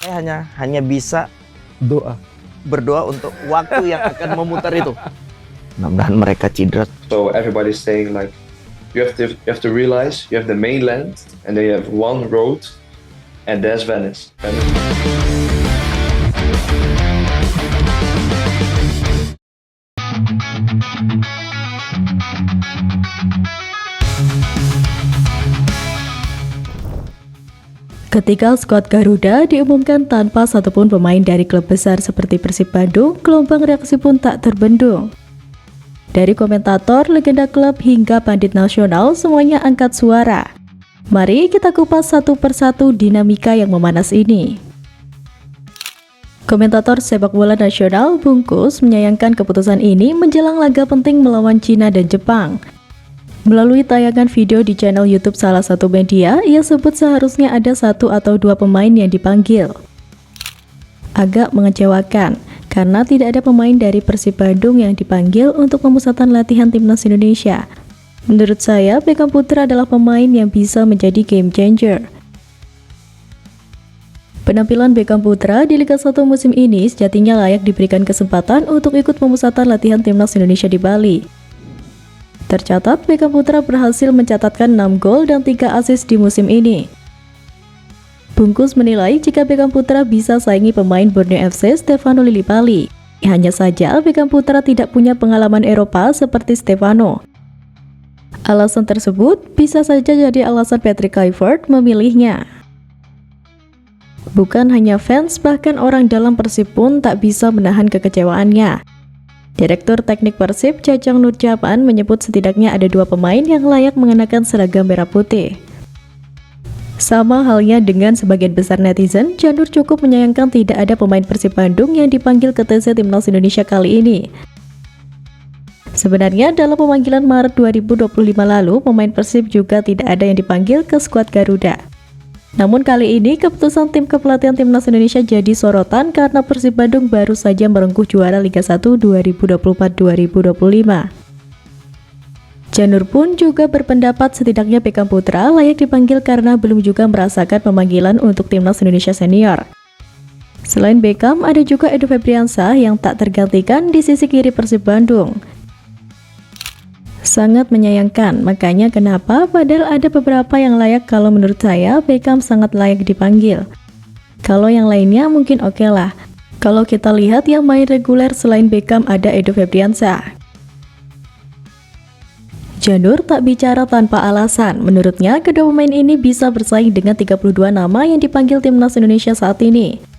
Saya hanya bisa berdoa untuk waktu yang akan memutar itu. Mudah-mudahan mereka cedera. So everybody's saying like you have to realize you have the mainland and then you have one road and there's Venice. Ketika skuad Garuda diumumkan tanpa satupun pemain dari klub besar seperti Persib Bandung, gelombang reaksi pun tak terbendung. Dari komentator, legenda klub hingga pandit nasional, semuanya angkat suara. Mari kita kupas satu persatu dinamika yang memanas ini. Komentator sepak bola nasional Bungkus menyayangkan keputusan ini menjelang laga penting melawan Cina dan Jepang. Melalui tayangan video di channel YouTube salah satu media, ia sebut seharusnya ada 1 atau 2 pemain yang dipanggil. Agak mengecewakan, karena tidak ada pemain dari Persib Bandung yang dipanggil untuk pemusatan latihan timnas Indonesia. Menurut saya, Beckham Putra adalah pemain yang bisa menjadi game changer. Penampilan Beckham Putra di Liga 1 musim ini sejatinya layak diberikan kesempatan untuk ikut pemusatan latihan timnas Indonesia di Bali. Tercatat, Beckham Putra berhasil mencatatkan 6 gol dan 3 assist di musim ini. Bungkus menilai jika Beckham Putra bisa saingi pemain Borneo FC Stefano Lillipali. Hanya saja, Beckham Putra tidak punya pengalaman Eropa seperti Stefano. Alasan tersebut bisa saja jadi alasan Patrick Kluivert memilihnya. Bukan hanya fans, bahkan orang dalam Persib pun tak bisa menahan kekecewaannya. Direktur Teknik Persib, Jajang Nurjaman, menyebut setidaknya ada 2 pemain yang layak mengenakan seragam merah putih. Sama halnya dengan sebagian besar netizen, Janur cukup menyayangkan tidak ada pemain Persib Bandung yang dipanggil ke TC Timnas Indonesia kali ini. Sebenarnya dalam pemanggilan Maret 2025 lalu, pemain Persib juga tidak ada yang dipanggil ke skuad Garuda. Namun kali ini keputusan tim kepelatihan Timnas Indonesia jadi sorotan karena Persib Bandung baru saja merengkuh juara Liga 1 2024-2025. Janur pun juga berpendapat setidaknya Beckham Putra layak dipanggil karena belum juga merasakan pemanggilan untuk Timnas Indonesia Senior. Selain Beckham, ada juga Edo Febriansah yang tak tergantikan di sisi kiri Persib Bandung. Sangat menyayangkan, makanya kenapa padahal ada beberapa yang layak. Kalau menurut saya, Beckham sangat layak dipanggil. Kalau yang lainnya mungkin oke lah. Kalau kita lihat yang main reguler selain Beckham ada Edo Febriansah. Janur tak bicara tanpa alasan. Menurutnya, kedua pemain ini bisa bersaing dengan 32 nama yang dipanggil Timnas Indonesia saat ini.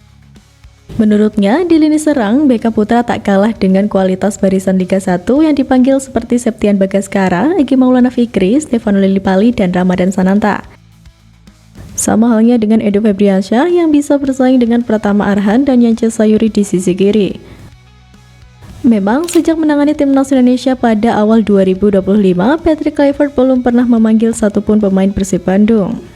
Menurutnya, di lini serang, Beckham Putra tak kalah dengan kualitas barisan Liga 1 yang dipanggil seperti Septian Bagaskara, Egy Maulana Fikri, Stefano Lillipali, dan Ramadan Sananta. Sama halnya dengan Edo Febriansyah yang bisa bersaing dengan Pratama Arhan dan Yance Sayuri di sisi kiri. Memang, sejak menangani Timnas Indonesia pada awal 2025, Patrick Kluivert belum pernah memanggil satupun pemain Persib Bandung.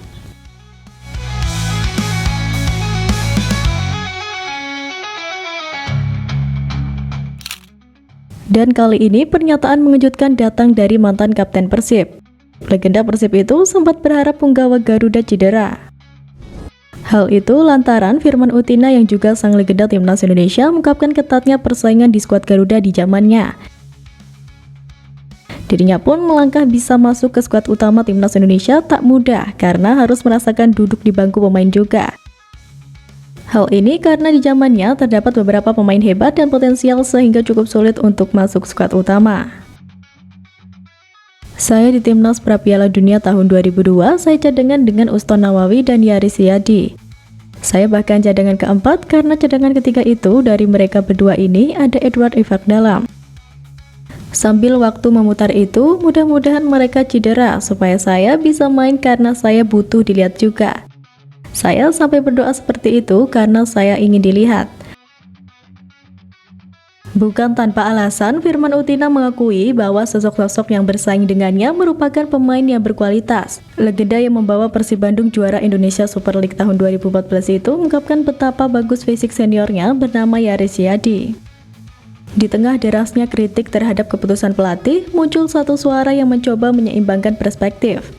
Dan kali ini pernyataan mengejutkan datang dari mantan kapten Persib. Legenda Persib itu sempat berharap punggawa Garuda cedera. Hal itu lantaran Firman Utina yang juga sang legenda Timnas Indonesia mengungkapkan ketatnya persaingan di skuad Garuda di zamannya. Dirinya pun melangkah bisa masuk ke skuad utama Timnas Indonesia tak mudah karena harus merasakan duduk di bangku pemain juga. Hal ini karena di zamannya terdapat beberapa pemain hebat dan potensial sehingga cukup sulit untuk masuk skuad utama. Saya di Timnas Pra-Piala Dunia tahun 2002, saya cadangan dengan Uston Nawawi dan Yaris Yadi. Saya bahkan cadangan keempat karena cadangan ketiga itu dari mereka berdua ini ada Edward Ivakdalam. Sambil waktu memutar itu, mudah-mudahan mereka cedera supaya saya bisa main karena saya butuh dilihat juga. Saya sampai berdoa seperti itu karena saya ingin dilihat. Bukan tanpa alasan, Firman Utina mengakui bahwa sosok-sosok yang bersaing dengannya merupakan pemain yang berkualitas. Legenda yang membawa Persib Bandung juara Indonesia Super League tahun 2014 itu mengungkapkan betapa bagus fisik seniornya bernama Yaris Yadi. Di tengah derasnya kritik terhadap keputusan pelatih, muncul satu suara yang mencoba menyeimbangkan perspektif.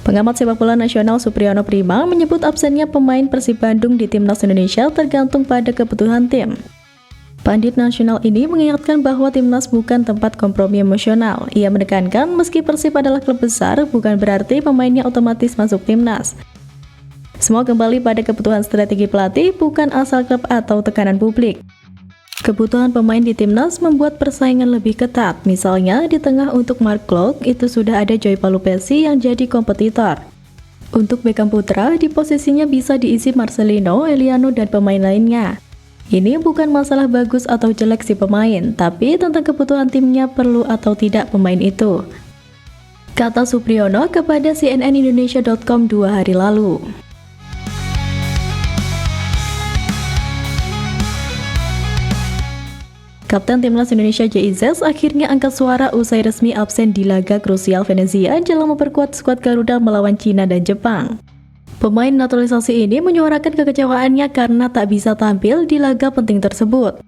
Pengamat sepak bola nasional Supriyono Prima menyebut absennya pemain Persib Bandung di timnas Indonesia tergantung pada kebutuhan tim. Pandit nasional ini mengingatkan bahwa timnas bukan tempat kompromi emosional. Ia menekankan meski Persib adalah klub besar, bukan berarti pemainnya otomatis masuk timnas. Semua kembali pada kebutuhan strategi pelatih, bukan asal klub atau tekanan publik. Kebutuhan pemain di timnas membuat persaingan lebih ketat. Misalnya, di tengah untuk Mark Klok, itu sudah ada Joy Palupesi yang jadi kompetitor. Untuk Beckham Putra, di posisinya bisa diisi Marcelino, Eliano, dan pemain lainnya. Ini bukan masalah bagus atau jelek si pemain, tapi tentang kebutuhan timnya perlu atau tidak pemain itu, kata Supriyono kepada cnnindonesia.com 2 hari lalu. Kapten Timnas Indonesia JIZ akhirnya angkat suara usai resmi absen di laga krusial Venezia dalam memperkuat skuad Garuda melawan Cina dan Jepang. Pemain naturalisasi ini menyuarakan kekecewaannya karena tak bisa tampil di laga penting tersebut.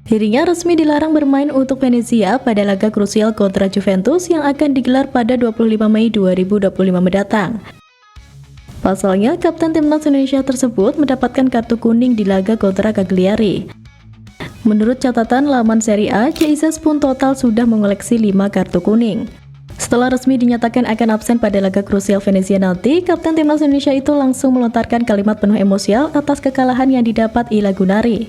Dirinya resmi dilarang bermain untuk Venezia pada laga krusial kontra Juventus yang akan digelar pada 25 Mei 2025 mendatang. Pasalnya, Kapten Timnas Indonesia tersebut mendapatkan kartu kuning di laga kontra Cagliari. Menurut catatan laman Serie A, JIZ pun total sudah mengoleksi 5 kartu kuning. Setelah resmi dinyatakan akan absen pada laga krusial Venezia nanti, Kapten Timnas Indonesia itu langsung melontarkan kalimat penuh emosial atas kekalahan yang didapat Ila Gunari.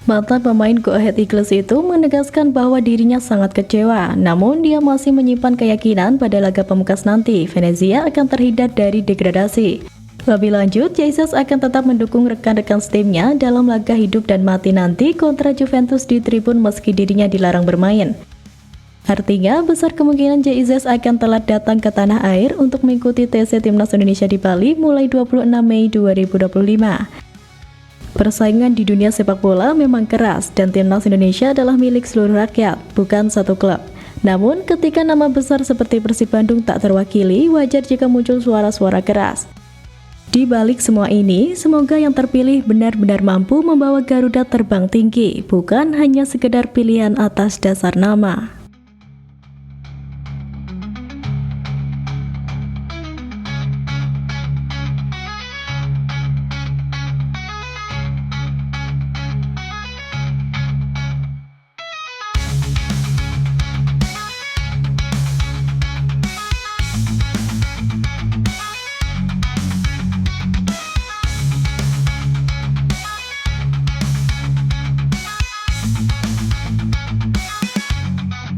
Mantan pemain Go Ahead Eagles itu menegaskan bahwa dirinya sangat kecewa, namun dia masih menyimpan keyakinan pada laga pemungkas nanti, Venezia akan terhindar dari degradasi. Lebih lanjut, Jesus akan tetap mendukung rekan-rekan timnya dalam laga hidup dan mati nanti kontra Juventus di tribun meski dirinya dilarang bermain. Artinya, besar kemungkinan JIZ akan telat datang ke tanah air untuk mengikuti TC Timnas Indonesia di Bali mulai 26 Mei 2025. Persaingan di dunia sepak bola memang keras dan Timnas Indonesia adalah milik seluruh rakyat, bukan satu klub. Namun, ketika nama besar seperti Persib Bandung tak terwakili, wajar jika muncul suara-suara keras. Di balik semua ini, semoga yang terpilih benar-benar mampu membawa Garuda terbang tinggi, bukan hanya sekedar pilihan atas dasar nama.